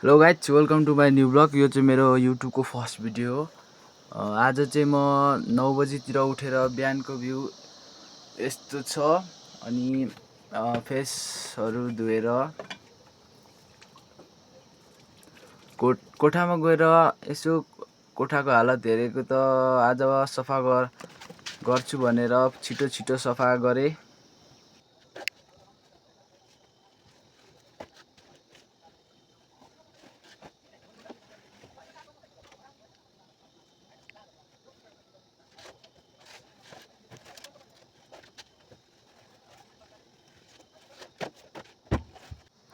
Hello guys welcome to my new blog. यो चाहिँ मेरो युट्युबको फर्स्ट भिडियो हो। आज चाहिँ म 9 बजीतिर उठेर बिहानको भ्यू यस्तो छ। अनि फेसहरू धोएर कोठामा गएर यसो कोठाको हालत हेरेको त आज सफा गर्छु भनेर छिटो छिटो सफा गरेँ।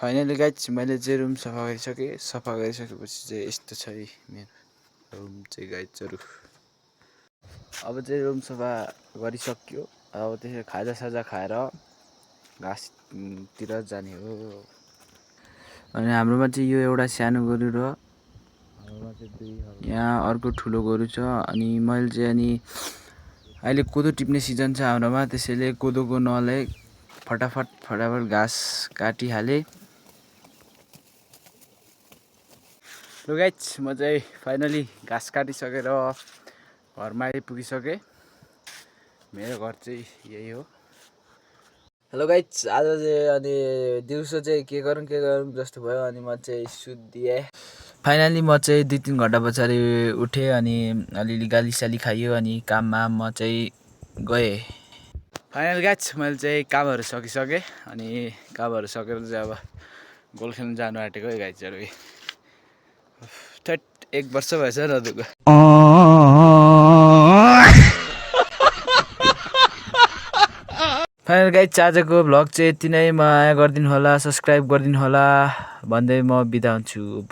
फाइनली गाइज मैले चाहिँ रुम सफा गरिसकेँ। सफा गरिसकेपछि चाहिँ यस्तो छ है मेरो रुम चाहिँ गाइजहरू। अब चाहिँ रुम सफा गरिसक्यो। अब त्यसरी खाजासाजा खाएर घाँसतिर जाने हो। अनि हाम्रोमा चाहिँ यो एउटा सानो गोरु र यहाँ अर्को ठुलो गोरु छ। अनि मैले चाहिँ अनि अहिले कोदो टिप्ने सिजन छ हाम्रोमा, त्यसैले कोदोको नलले फटाफट घाँस काटिहालेँ। ल गाइज म चाहिँ फाइनली घाँस काटिसकेर घरमा आइपुगिसकेँ। मेरो घर चाहिँ यही हो। हेलो गाइज आज चाहिँ अनि दिउँसो चाहिँ के गरौँ जस्तो भयो। अनि म चाहिँ सुत्दिएँ। फाइनली म चाहिँ 2-3 घन्टा पछाडि उठेँ। अनि अलिअलि गालीसाली खाइयो अनि काममा म चाहिँ गएँ। फाइनल गाइज मैले चाहिँ कामहरू सकिसकेँ। अनि कामहरू सकेर चाहिँ अब गोल खेल्न जानु आँटेको है गाइजहरू। 1 वर्ष भएछ नदुको। फाइनल गाइज आजको भ्लग चाहिँ यति नै। माया गरिदिनु होला, सब्सक्राइब गरिदिनु होला भन्दै म बिदा हुन्छु।